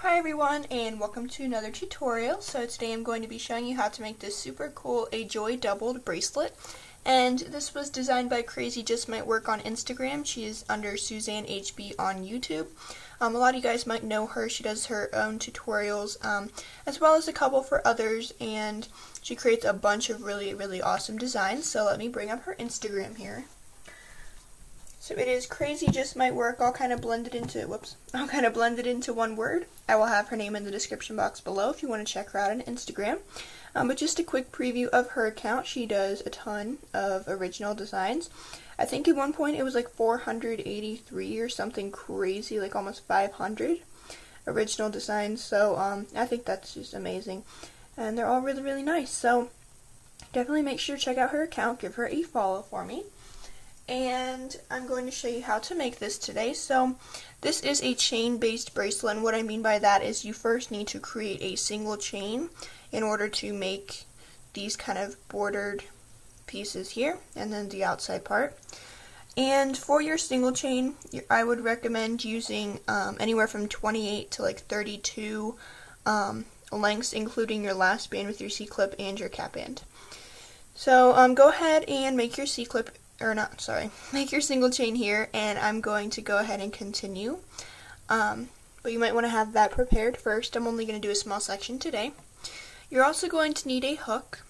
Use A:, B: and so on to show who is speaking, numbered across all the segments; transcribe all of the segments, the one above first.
A: Hi everyone, and welcome to another tutorial. So today I'm going to be showing you how to make this super cool A Joy doubled bracelet. And this was designed by Crazy Just Might Work on Instagram. She is under Suzanne HB on YouTube. A lot of you guys might know her. She does her own tutorials as well as a couple for others, and she creates a bunch of really awesome designs. So let me bring up her Instagram here. So it is Crazy Just Might Work, all kind of blended into one word. I will have her name in the description box below if you want to check her out on Instagram. But just a quick preview of her account. She does a ton of original designs. I think at one point it was like 483 or something crazy, like almost 500 original designs. So I think that's just amazing, and they're all really nice. So definitely make sure to check out her account. Give her a follow for me. And I'm going to show you how to make this today. So this is a chain-based bracelet, and what I mean by that is you first need to create a single chain in order to make these kind of bordered pieces here, and then the outside part. And for your single chain, I would recommend using anywhere from 28 to like 32 lengths, including your last band with your C-clip and your cap band. So go ahead and make your C-clip, make your single chain here, and I'm going to go ahead and continue. But you might want to have that prepared first. I'm only going to do a small section today. You're also going to need a hook,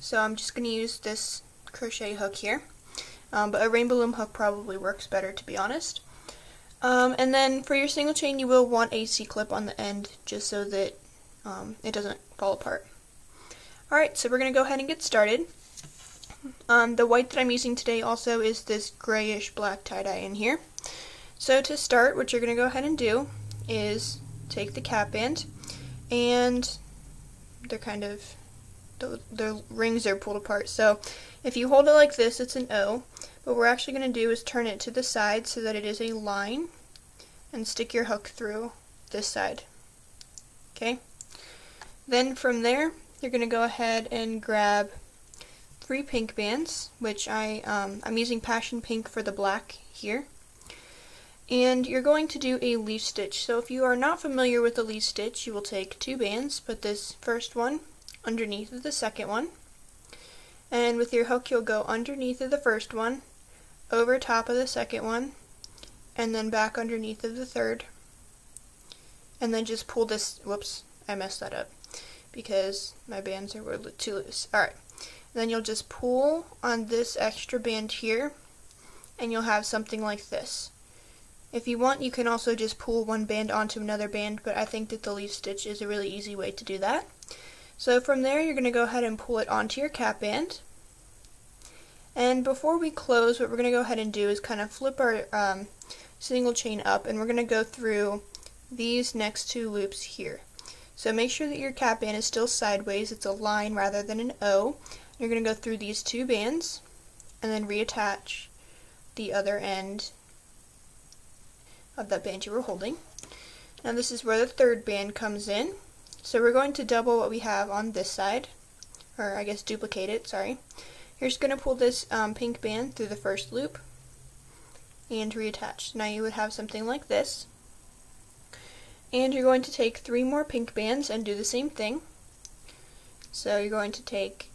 A: so I'm just going to use this crochet hook here, but a rainbow loom hook probably works better, to be honest. And then for your single chain, you will want a C-clip on the end, just so that it doesn't fall apart. Alright, so we're going to go ahead and get started. The white that I'm using today also is this grayish black tie-dye in here. So to start, what you're going to go ahead and do is take the cap band, and the rings are pulled apart. So if you hold it like this, it's an O. What we're actually going to do is turn it to the side so that it is a line, and stick your hook through this side. Okay? Then from there, you're going to go ahead and grab 3 pink bands, which I'm using Passion Pink for the black here. And you're going to do a leaf stitch. So if you are not familiar with the leaf stitch, you will take 2 bands, put this first one underneath of the second one, and with your hook you'll go underneath of the first one, over top of the second one, and then back underneath of the third, and then just pull this, whoops, I messed that up because my bands were too loose. Alright. Then you'll just pull on this extra band here, and you'll have something like this. If you want, you can also just pull one band onto another band, but I think that the leaf stitch is a really easy way to do that. So from there, you're going to go ahead and pull it onto your cap band. And before we close, what we're going to go ahead and do is kind of flip our single chain up, and we're going to go through these next 2 loops here. So make sure that your cap band is still sideways. It's a line rather than an O. You're going to go through these 2 bands and then reattach the other end of that band you were holding. Now this is where the third band comes in. So we're going to double what we have on this side, or I guess duplicate it, sorry. You're just going to pull this pink band through the first loop and reattach. Now you would have something like this. And you're going to take 3 more pink bands and do the same thing. So you're going to take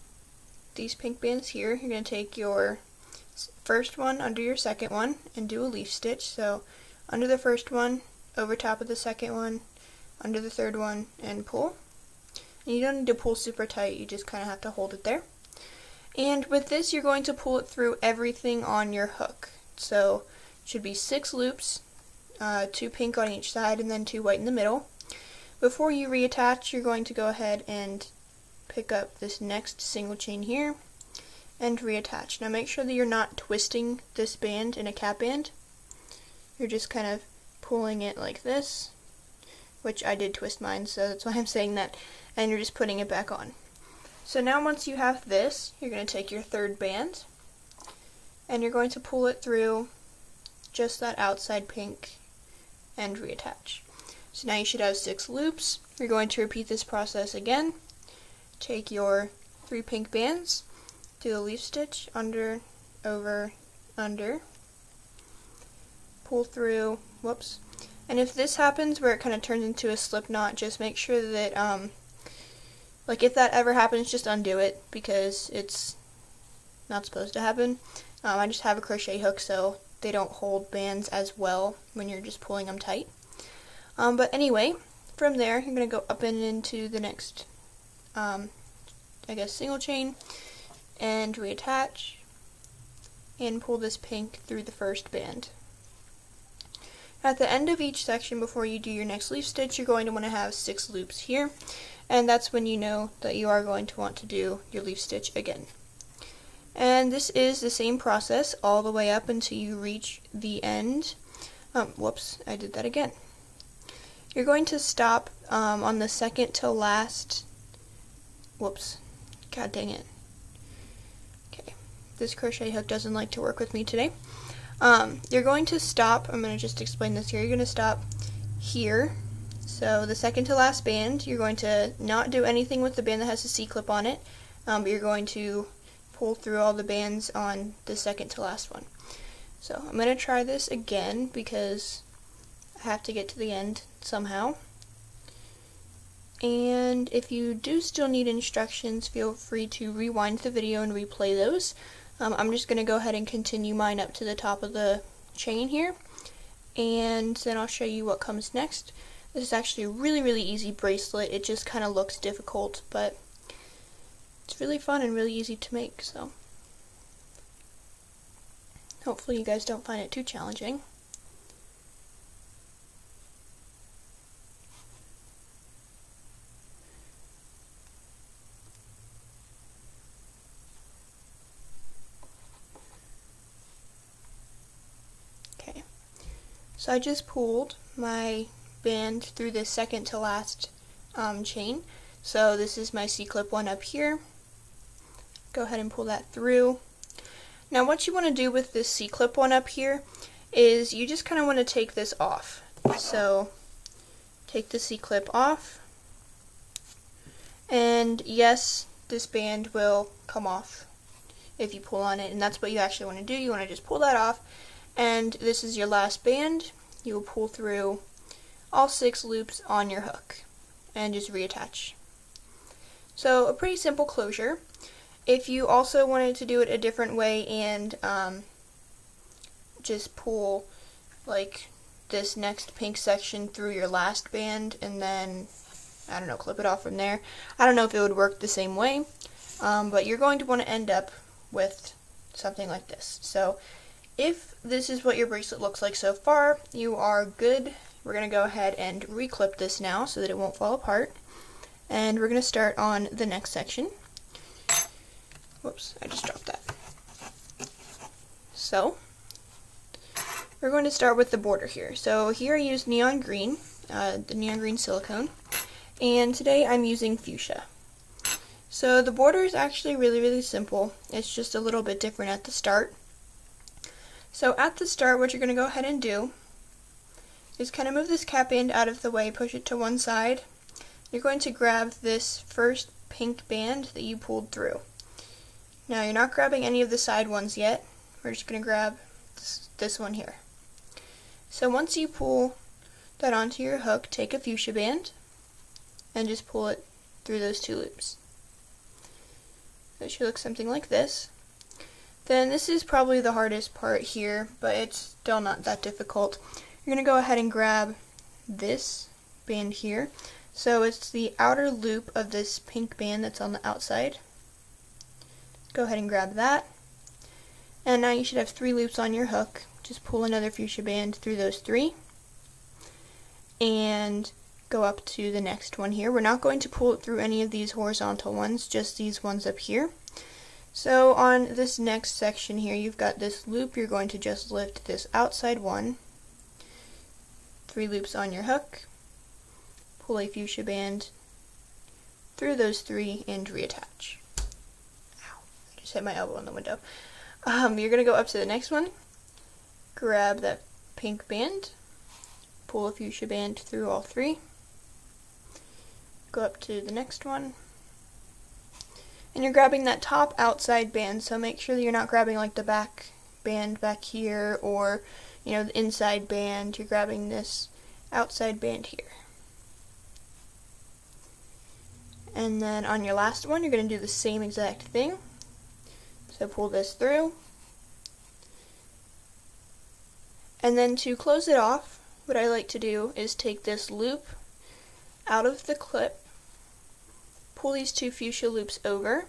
A: these pink bands here, you're going to take your first one under your second one and do a leaf stitch. So under the first one, over top of the second one, under the third one, and pull. And you don't need to pull super tight, you just kind of have to hold it there. And with this, you're going to pull it through everything on your hook. So it should be 6 loops, 2 pink on each side, and then 2 white in the middle. Before you reattach, you're going to go ahead and pick up this next single chain here and reattach. Now make sure that you're not twisting this band in a cap band. You're just kind of pulling it like this, which I did twist mine, so that's why I'm saying that, and you're just putting it back on. So now once you have this, you're going to take your third band and you're going to pull it through just that outside pink and reattach. So now you should have 6 loops. You're going to repeat this process again. Take your 3 pink bands, do the leaf stitch, under, over, under, pull through, And if this happens where it kind of turns into a slip knot, just make sure that, like if that ever happens, just undo it because it's not supposed to happen. I just have a crochet hook so they don't hold bands as well when you're just pulling them tight. But anyway, from there you're going to go up and into the next, I guess, single chain and reattach and pull this pink through the first band. At the end of each section before you do your next leaf stitch, you're going to want to have 6 loops here, and that's when you know that you are going to want to do your leaf stitch again. And this is the same process all the way up until you reach the end. Whoops, I did that again. You're going to stop on the second to last, whoops, god dang it. Okay, this crochet hook doesn't like to work with me today. You're going to stop, I'm going to just explain this here, you're going to stop here, so the second to last band, you're going to not do anything with the band that has a C-clip on it, but you're going to pull through all the bands on the second to last one. So I'm going to try this again because I have to get to the end somehow. And if you do still need instructions, feel free to rewind the video and replay those. I'm just going to go ahead and continue mine up to the top of the chain here, and then I'll show you what comes next. This is actually a really easy bracelet. It just kind of looks difficult, but it's really fun and really easy to make, so hopefully you guys don't find it too challenging. So I just pulled my band through the second to last chain. So this is my C-clip one up here. Go ahead and pull that through. Now what you want to do with this C-clip one up here is you just kind of want to take this off. So take the C-clip off, and yes, this band will come off if you pull on it, and that's what you actually want to do. You want to just pull that off, and this is your last band. You will pull through all 6 loops on your hook and just reattach. So a pretty simple closure. If you also wanted to do it a different way and just pull like this next pink section through your last band and then, I don't know, clip it off from there, I don't know if it would work the same way, but you're going to want to end up with something like this. So if this is what your bracelet looks like so far, you are good. We're going to go ahead and reclip this now so that it won't fall apart. And we're going to start on the next section. Whoops, I just dropped that. So, we're going to start with the border here. So here I used neon green, the neon green silicone, and today I'm using fuchsia. So the border is actually really simple. It's just a little bit different at the start. So at the start, what you're going to go ahead and do is kind of move this cap band out of the way, push it to one side. You're going to grab this first pink band that you pulled through. Now you're not grabbing any of the side ones yet. We're just going to grab this one here. So once you pull that onto your hook, take a fuchsia band and just pull it through those 2 loops. It should look something like this. Then this is probably the hardest part here, but it's still not that difficult. You're going to go ahead and grab this band here. So it's the outer loop of this pink band that's on the outside. Go ahead and grab that. And now you should have 3 loops on your hook. Just pull another fuchsia band through those 3. And go up to the next one here. We're not going to pull it through any of these horizontal ones, just these ones up here. So on this next section here, you've got this loop. You're going to just lift this outside one, 3 loops on your hook, pull a fuchsia band through those 3 and reattach. Ow, I just hit my elbow on the window. You're going to go up to the next one, grab that pink band, pull a fuchsia band through all 3, go up to the next one, and you're grabbing that top outside band, so make sure that you're not grabbing like the back band back here or, you know, the inside band. You're grabbing this outside band here. And then on your last one, you're going to do the same exact thing. So pull this through. And then to close it off, what I like to do is take this loop out of the clip, pull these two fuchsia loops over,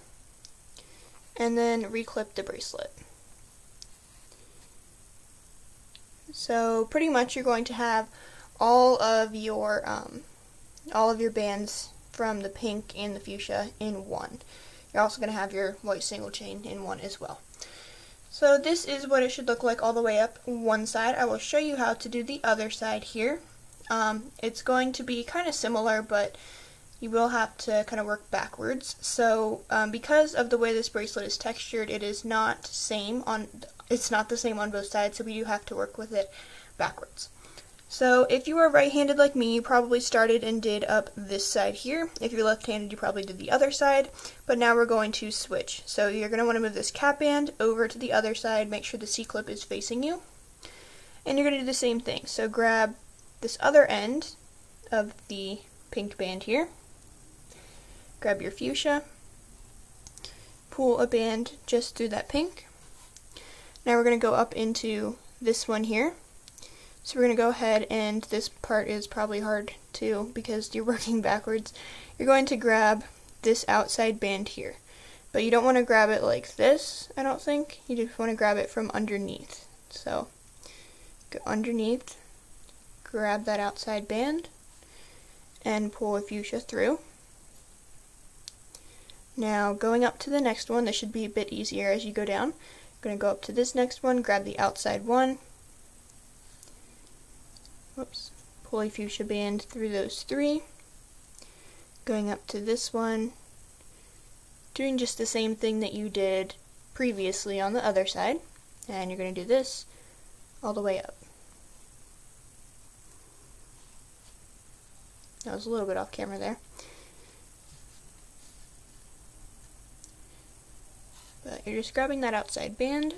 A: and then reclip the bracelet. So pretty much you're going to have all of your bands from the pink and the fuchsia in one. You're also going to have your white single chain in one as well. So this is what it should look like all the way up one side. I will show you how to do the other side here. It's going to be kind of similar, but you will have to kind of work backwards. So because of the way this bracelet is textured, it's not the same on both sides, so we do have to work with it backwards. So if you are right-handed like me, you probably started and did up this side here. If you're left-handed, you probably did the other side, but now we're going to switch. So you're going to want to move this cap band over to the other side, make sure the C-clip is facing you, and you're going to do the same thing. So grab this other end of the pink band here, grab your fuchsia, pull a band just through that pink. Now we're going to go up into this one here. So we're going to go ahead, and this part is probably hard too because you're working backwards. You're going to grab this outside band here, but you don't want to grab it like this, I don't think. You just want to grab it from underneath. So go underneath, grab that outside band, and pull a fuchsia through. Now going up to the next one, this should be a bit easier as you go down. I'm going to go up to this next one, grab the outside one, pull a fuchsia band through those three, going up to this one, doing just the same thing that you did previously on the other side, and you're going to do this all the way up. That was a little bit off camera there. But you're just grabbing that outside band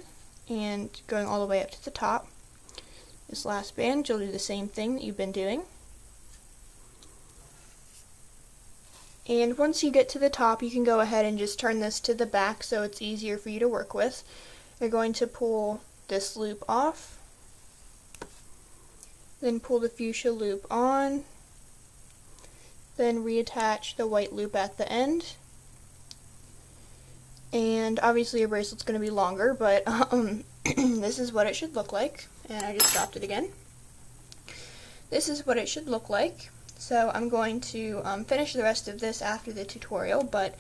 A: and going all the way up to the top. This last band, you'll do the same thing that you've been doing. And once you get to the top, you can go ahead and just turn this to the back so it's easier for you to work with. You're going to pull this loop off, then pull the fuchsia loop on, then reattach the white loop at the end. And obviously your bracelet's going to be longer, but this is what it should look like. And I just dropped it again. This is what it should look like. So I'm going to finish the rest of this after the tutorial, but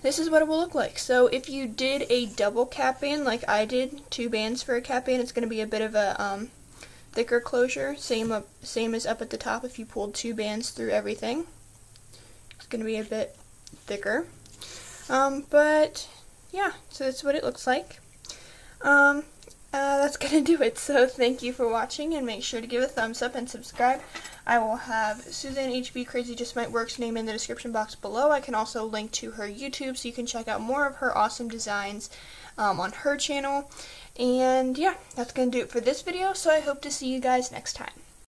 A: this is what it will look like. So if you did a double cap band like I did, 2 bands for a cap band, it's going to be a bit of a thicker closure, same as up at the top. If you pulled 2 bands through everything, it's going to be a bit thicker. But yeah, so that's what it looks like. That's gonna do it. So thank you for watching, and make sure to give a thumbs up and subscribe. I will have Suzanne HB Crazy Just Might Work's name in the description box below. I can also link to her YouTube so you can check out more of her awesome designs on her channel. And yeah, that's gonna do it for this video, so I hope to see you guys next time.